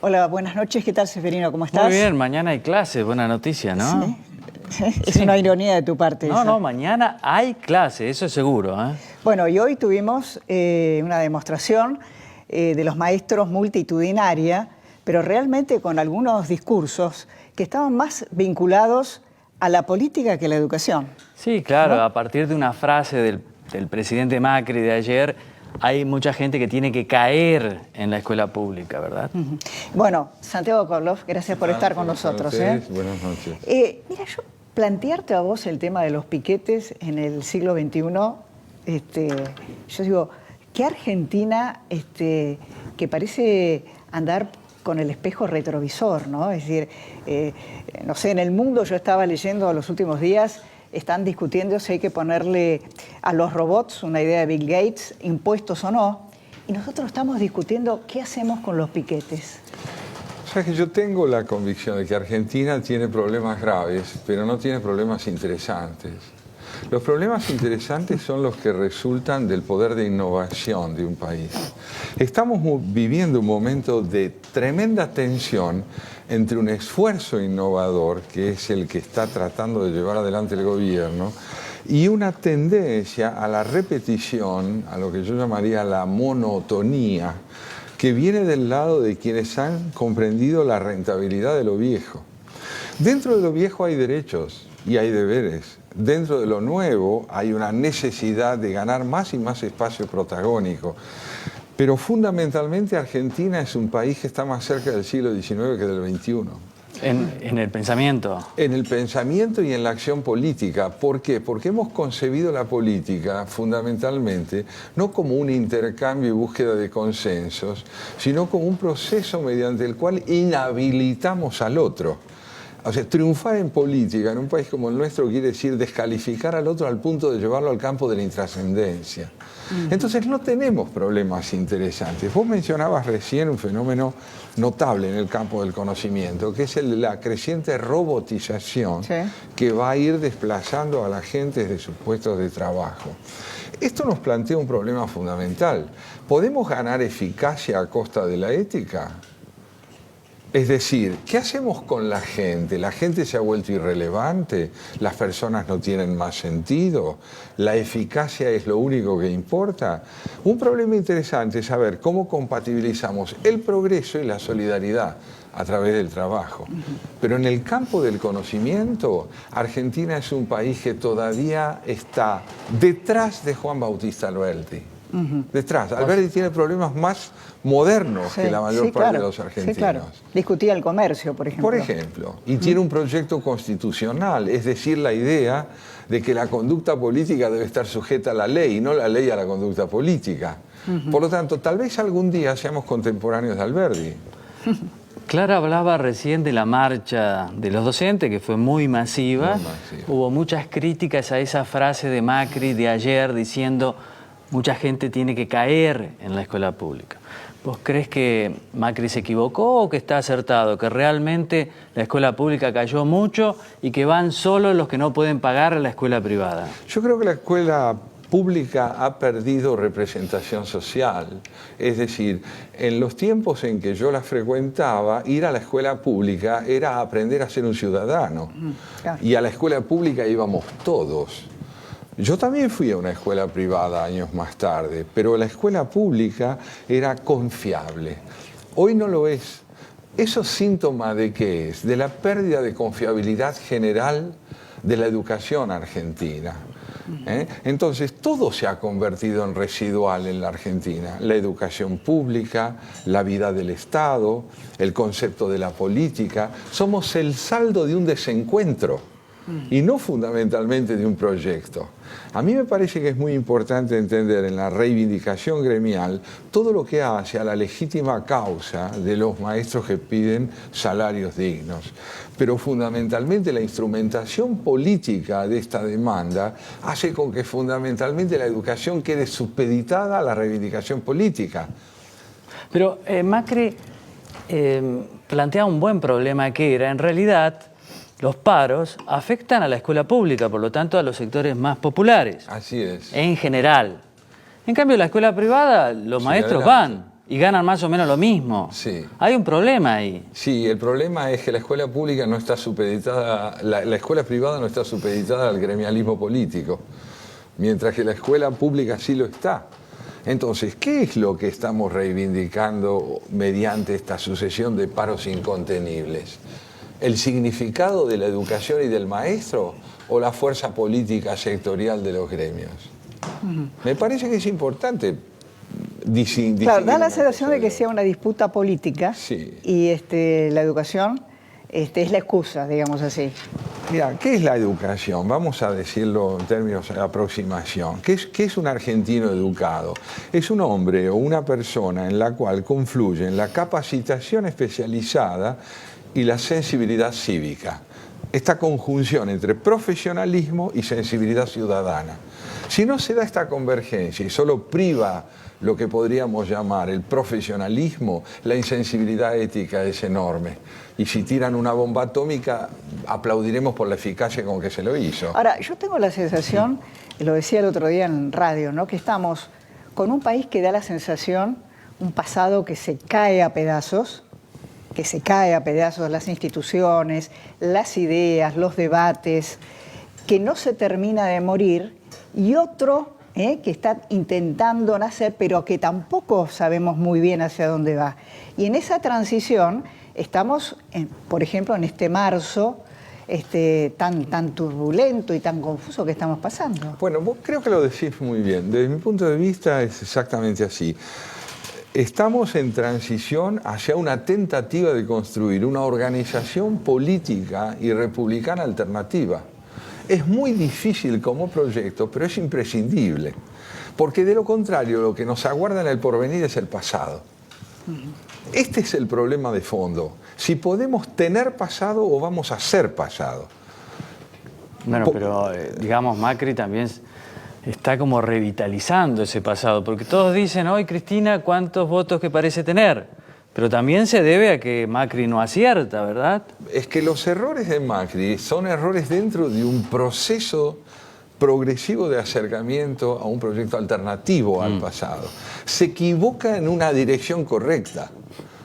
Hola, buenas noches. ¿Qué tal, Seferino? ¿Cómo estás? Muy bien, mañana hay clase, buena noticia, ¿no? Sí. Es una ironía de tu parte. No, esa. no, mañana hay clase, eso es seguro, ¿eh? Bueno, y hoy tuvimos una demostración de los maestros multitudinaria, pero realmente con algunos discursos que estaban más vinculados a la política que a la educación. Sí, claro, ¿No? a partir de una frase del presidente Macri de ayer, hay mucha gente que tiene que caer en la escuela pública, ¿verdad? Bueno, Santiago Korloff, gracias por estar con nosotros. Buenas noches. Mira, yo plantearte a vos el tema de los piquetes en el siglo XXI, yo digo, ¿qué Argentina que parece andar con el espejo retrovisor, ¿no? Es decir, no sé, en el mundo yo estaba leyendo los últimos días, están discutiendo si hay que ponerle a los robots, una idea de Bill Gates, impuestos o no, y nosotros estamos discutiendo qué hacemos con los piquetes. O sea que yo tengo la convicción de que Argentina tiene problemas graves, pero no tiene problemas interesantes. Los problemas interesantes son los que resultan del poder de innovación de un país. Estamos viviendo un momento de tremenda tensión entre un esfuerzo innovador, que es el que está tratando de llevar adelante el gobierno, y una tendencia a la repetición, a lo que yo llamaría la monotonía, que viene del lado de quienes han comprendido la rentabilidad de lo viejo. Dentro de lo viejo hay derechos y hay deberes. Dentro de lo nuevo hay una necesidad de ganar más y más espacio protagónico. Pero fundamentalmente Argentina es un país que está más cerca del siglo XIX que del XXI. En el pensamiento. En el pensamiento y en la acción política. ¿Por qué? Porque hemos concebido la política fundamentalmente no como un intercambio y búsqueda de consensos, sino como un proceso mediante el cual inhabilitamos al otro. O sea, triunfar en política en un país como el nuestro quiere decir descalificar al otro al punto de llevarlo al campo de la intrascendencia. Entonces no tenemos problemas interesantes. Vos mencionabas recién un fenómeno notable en el campo del conocimiento, que es el de la creciente robotización, sí, que va a ir desplazando a la gente de sus puestos de trabajo. Esto nos plantea un problema fundamental. ¿Podemos ganar eficacia a costa de la ética? Es decir, ¿qué hacemos con la gente? ¿La gente se ha vuelto irrelevante? ¿Las personas no tienen más sentido? ¿La eficacia es lo único que importa? Un problema interesante es saber cómo compatibilizamos el progreso y la solidaridad a través del trabajo. Pero en el campo del conocimiento, Argentina es un país que todavía está detrás de Juan Bautista Alberti. Detrás. Alberti tiene problemas más modernos, sí, que la mayor parte de los argentinos. Sí, claro. Discutía el comercio, por ejemplo. Por ejemplo. Y tiene un proyecto constitucional, es decir, la idea de que la conducta política debe estar sujeta a la ley y no la ley a la conducta política. Por lo tanto, tal vez algún día seamos contemporáneos de Alberti. Clara hablaba recién de la marcha de los docentes, que fue muy masiva. Hubo muchas críticas a esa frase de Macri de ayer diciendo mucha gente tiene que caer en la escuela pública. ¿Vos crees que Macri se equivocó o que está acertado? ¿Que realmente la escuela pública cayó mucho y que van solo los que no pueden pagar la escuela privada? Yo creo que la escuela pública ha perdido representación social. Es decir, en los tiempos en que yo la frecuentaba, ir a la escuela pública era aprender a ser un ciudadano. Y a la escuela pública íbamos todos. Yo también fui a una escuela privada años más tarde, pero la escuela pública era confiable. Hoy no lo es. ¿Eso síntoma de qué es? De la pérdida de confiabilidad general de la educación argentina. Entonces, todo se ha convertido en residual en la Argentina. La educación pública, la vida del Estado, el concepto de la política. Somos el saldo de un desencuentro y no fundamentalmente de un proyecto. A mí me parece que es muy importante entender en la reivindicación gremial todo lo que hace a la legítima causa de los maestros que piden salarios dignos. Pero fundamentalmente la instrumentación política de esta demanda hace con que fundamentalmente la educación quede supeditada a la reivindicación política. Pero Macri plantea un buen problema que era, en realidad, los paros afectan a la escuela pública, por lo tanto a los sectores más populares. Así es. En general. En cambio, la escuela privada, los maestros van y ganan más o menos lo mismo. Sí. Hay un problema ahí. Sí, el problema es que la escuela pública no está supeditada, la escuela privada no está supeditada al gremialismo político, mientras que la escuela pública sí lo está. Entonces, ¿qué es lo que estamos reivindicando mediante esta sucesión de paros incontenibles? ¿El significado de la educación y del maestro o la fuerza política sectorial de los gremios? Me parece que es importante distinguir. Claro, da la sensación de que sea una disputa política, sí, y la educación es la excusa, digamos así. Mira, ¿qué es la educación? Vamos a decirlo en términos de aproximación. ¿Qué es un argentino educado? Es un hombre o una persona en la cual confluyen la capacitación especializada y la sensibilidad cívica. Esta conjunción entre profesionalismo y sensibilidad ciudadana. Si no se da esta convergencia y solo priva lo que podríamos llamar el profesionalismo, la insensibilidad ética es enorme. Y si tiran una bomba atómica, aplaudiremos por la eficacia con que se lo hizo. Ahora, yo tengo la sensación, lo decía el otro día en radio, ¿no?, que estamos con un país que da la sensación, un pasado que se cae a pedazos, las instituciones, las ideas, los debates, que no se termina de morir, y otro que está intentando nacer, pero que tampoco sabemos muy bien hacia dónde va. Y en esa transición estamos, por ejemplo, en este marzo tan turbulento y tan confuso que estamos pasando. Bueno, vos creo que lo decís muy bien. Desde mi punto de vista es exactamente así. Estamos en transición hacia una tentativa de construir una organización política y republicana alternativa. Es muy difícil como proyecto, pero es imprescindible, porque de lo contrario lo que nos aguarda en el porvenir es el pasado. Este es el problema de fondo, si podemos tener pasado o vamos a ser pasado. Bueno, pero digamos, Macri también está como revitalizando ese pasado, porque todos dicen, hoy Cristina, ¿cuántos votos que parece tener? Pero también se debe a que Macri no acierta, ¿verdad? Es que los errores de Macri son errores dentro de un proceso progresivo de acercamiento a un proyecto alternativo al pasado. Se equivoca en una dirección correcta.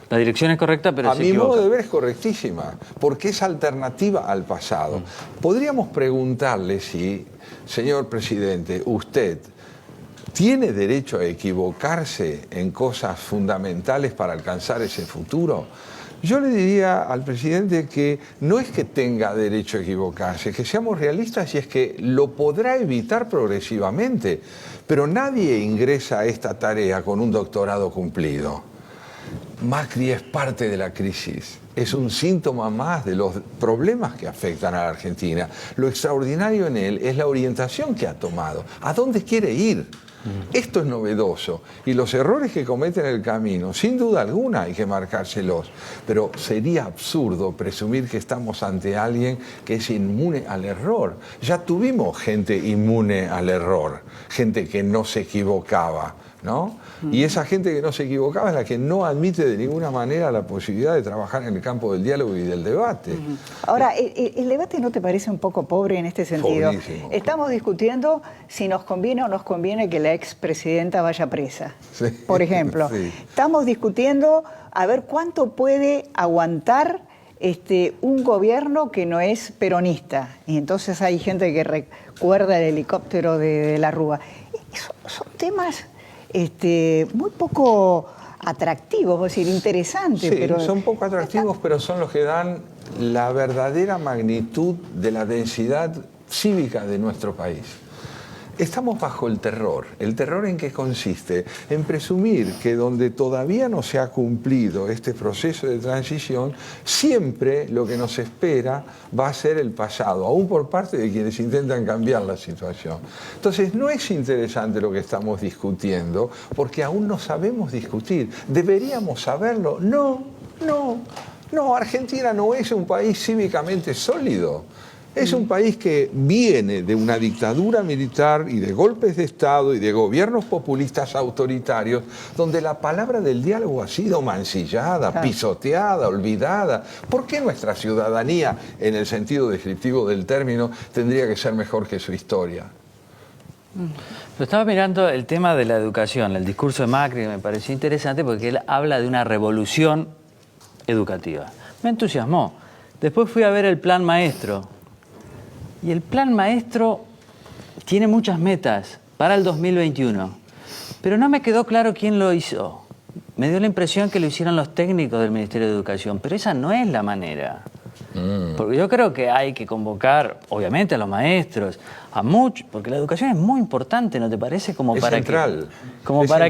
La dirección es correcta, pero se equivoca. A mi modo de ver es correctísima, porque es alternativa al pasado. Podríamos preguntarle si, señor presidente, usted ¿tiene derecho a equivocarse en cosas fundamentales para alcanzar ese futuro? Yo le diría al presidente que no es que tenga derecho a equivocarse, que seamos realistas y es que lo podrá evitar progresivamente, pero nadie ingresa a esta tarea con un doctorado cumplido. Macri es parte de la crisis, es un síntoma más de los problemas que afectan a la Argentina. Lo extraordinario en él es la orientación que ha tomado, a dónde quiere ir. Esto es novedoso y los errores que comete en el camino, sin duda alguna hay que marcárselos, pero sería absurdo presumir que estamos ante alguien que es inmune al error. Ya tuvimos gente inmune al error, gente que no se equivocaba, ¿no? Y esa gente que no se equivocaba es la que no admite de ninguna manera la posibilidad de trabajar en el campo del diálogo y del debate. Ahora, ¿el debate no te parece un poco pobre en este sentido? Pobrísimo. Estamos discutiendo si nos conviene o nos conviene que la expresidenta vaya presa, Sí. por ejemplo. Sí. Estamos discutiendo a ver cuánto puede aguantar un gobierno que no es peronista. Y entonces hay gente que recuerda el helicóptero de la Rúa. Son temas muy poco atractivos, es decir, interesantes. Sí, pero son poco atractivos, pero son los que dan la verdadera magnitud de la densidad cívica de nuestro país. Estamos bajo el terror. ¿El terror en qué consiste? En presumir que donde todavía no se ha cumplido este proceso de transición, siempre lo que nos espera va a ser el pasado, aún por parte de quienes intentan cambiar la situación. Entonces, no es interesante lo que estamos discutiendo, porque aún no sabemos discutir. ¿Deberíamos saberlo? No, Argentina no es un país cívicamente sólido. Es un país que viene de una dictadura militar y de golpes de Estado y de gobiernos populistas autoritarios, donde la palabra del diálogo ha sido mancillada, pisoteada, olvidada. ¿Por qué nuestra ciudadanía, en el sentido descriptivo del término, tendría que ser mejor que su historia? Lo estaba mirando el tema de la educación, el discurso de Macri me pareció interesante porque él habla de una revolución educativa. Me entusiasmó. Después fui a ver el plan maestro. Y el plan maestro tiene muchas metas para el 2021. Pero no me quedó claro quién lo hizo. Me dio la impresión que lo hicieron los técnicos del Ministerio de Educación, pero esa no es la manera. Porque yo creo que hay que convocar, obviamente, a los maestros, a muchos, porque la educación es muy importante, ¿no te parece? Como es para central.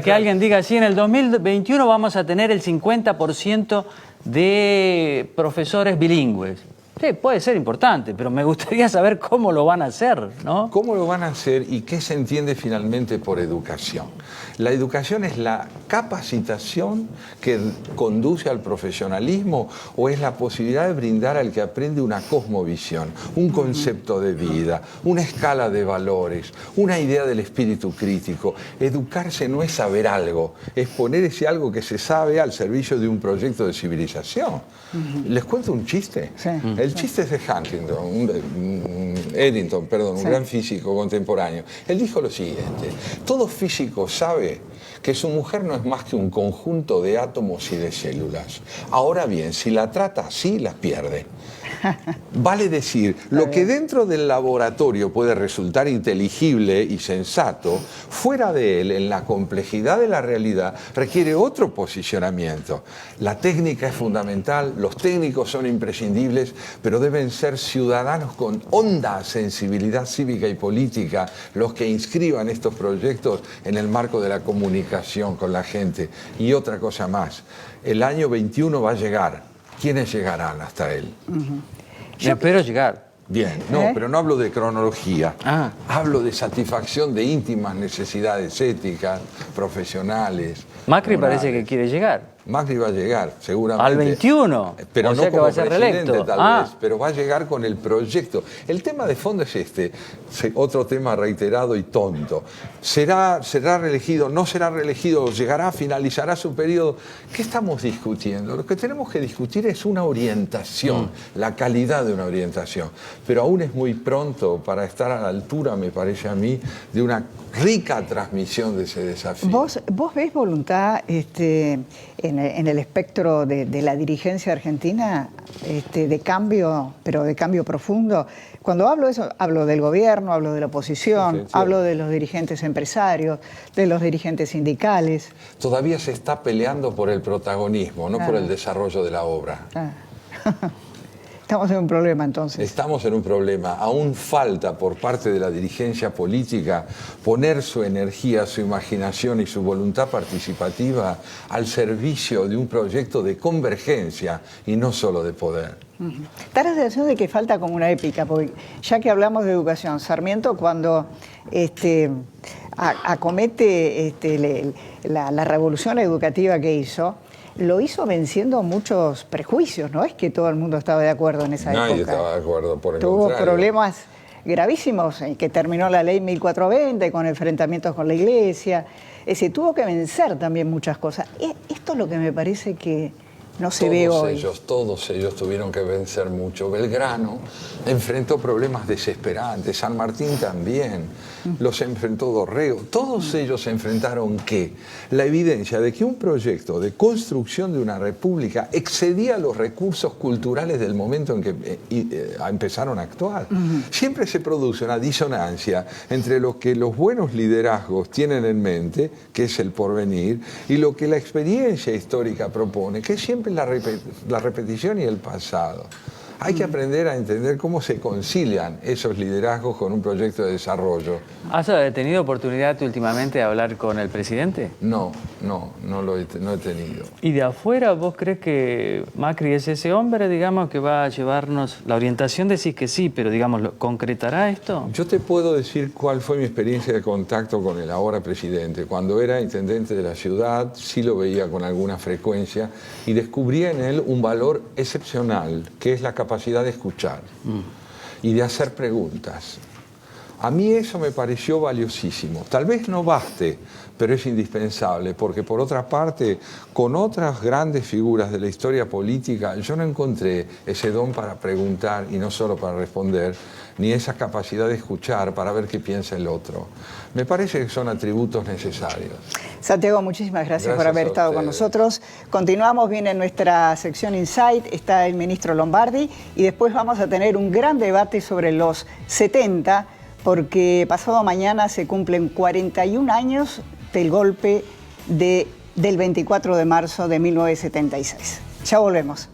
Que alguien diga, sí, en el 2021 vamos a tener el 50% de profesores bilingües. Sí, puede ser importante, pero me gustaría saber cómo lo van a hacer, ¿no? ¿Cómo lo van a hacer y qué se entiende finalmente por educación? La educación es la capacitación que conduce al profesionalismo o es la posibilidad de brindar al que aprende una cosmovisión, un concepto de vida, una escala de valores, una idea del espíritu crítico. Educarse no es saber algo, es poner ese algo que se sabe al servicio de un proyecto de civilización. ¿Les cuento un chiste? Sí. El chiste es de Eddington, un gran físico contemporáneo. Él dijo lo siguiente: todo físico sabe que su mujer no es más que un conjunto de átomos y de células. Ahora bien, si la trata así, las pierde. Vale decir, lo que dentro del laboratorio puede resultar inteligible y sensato, fuera de él, en la complejidad de la realidad, requiere otro posicionamiento. La técnica es fundamental, los técnicos son imprescindibles, pero deben ser ciudadanos con honda sensibilidad cívica y política los que inscriban estos proyectos en el marco de la comunicación con la gente. Y otra cosa más, el año 21 va a llegar. ¿Quiénes llegarán hasta él? Yo espero llegar. Bien, no, pero no hablo de cronología. Hablo de satisfacción de íntimas necesidades éticas, profesionales. Macri morales. parece que quiere llegar. Macri va a llegar, seguramente. Al 21. Pero o no sea que como va a ser presidente, reelecto. tal vez, pero va a llegar con el proyecto. El tema de fondo es este, otro tema reiterado y tonto. ¿Será reelegido? ¿No será reelegido? ¿Llegará? ¿Finalizará su periodo? ¿Qué estamos discutiendo? Lo que tenemos que discutir es una orientación, la calidad de una orientación. Pero aún es muy pronto para estar a la altura, me parece a mí, de una rica transmisión de ese desafío. ¿Vos ves voluntad en el espectro de la dirigencia argentina de cambio, pero de cambio profundo? Cuando hablo de eso, hablo del gobierno, hablo de la oposición, sí. hablo de los dirigentes empresarios, de los dirigentes sindicales. Todavía se está peleando por el protagonismo, no por el desarrollo de la obra. Estamos en un problema entonces. Estamos en un problema. Aún falta por parte de la dirigencia política poner su energía, su imaginación y su voluntad participativa al servicio de un proyecto de convergencia y no solo de poder. Da la sensación de que falta como una épica, porque ya que hablamos de educación, Sarmiento cuando acomete la revolución educativa que hizo, lo hizo venciendo muchos prejuicios, no es que todo el mundo estaba de acuerdo en esa época. Nadie estaba de acuerdo, por el Tuvo contrario. problemas gravísimos, que terminó la ley 1420 con enfrentamientos con la iglesia. Es decir, tuvo que vencer también muchas cosas. Esto es lo que me parece que no se ve hoy. Todos ellos tuvieron que vencer mucho. Belgrano enfrentó problemas desesperantes, San Martín también, los enfrentó Dorrego. Todos ellos enfrentaron ¿qué? La evidencia de que un proyecto de construcción de una república excedía los recursos culturales del momento en que empezaron a actuar. Siempre se produce una disonancia entre lo que los buenos liderazgos tienen en mente, que es el porvenir, y lo que la experiencia histórica propone, que es siempre la repetición y el pasado. Hay que aprender a entender cómo se concilian esos liderazgos con un proyecto de desarrollo. ¿Has tenido oportunidad últimamente de hablar con el presidente? No he tenido. ¿Y de afuera vos crees que Macri es ese hombre, digamos, que va a llevarnos la orientación? Decís que sí, pero digamos, ¿concretará esto? Yo te puedo decir cuál fue mi experiencia de contacto con el ahora presidente. Cuando era intendente de la ciudad, sí lo veía con alguna frecuencia y descubrí en él un valor excepcional, que es la capacidad de escuchar y de hacer preguntas. A mí eso me pareció valiosísimo. Tal vez no baste, pero es indispensable, porque por otra parte, con otras grandes figuras de la historia política, yo no encontré ese don para preguntar y no solo para responder, ni esa capacidad de escuchar para ver qué piensa el otro. Me parece que son atributos necesarios. Santiago, muchísimas gracias por haber estado con nosotros. Continuamos, viene nuestra sección Insight, está el ministro Lombardi, y después vamos a tener un gran debate sobre los 70, porque pasado mañana se cumplen 41 años del golpe del 24 de marzo de 1976. Ya volvemos.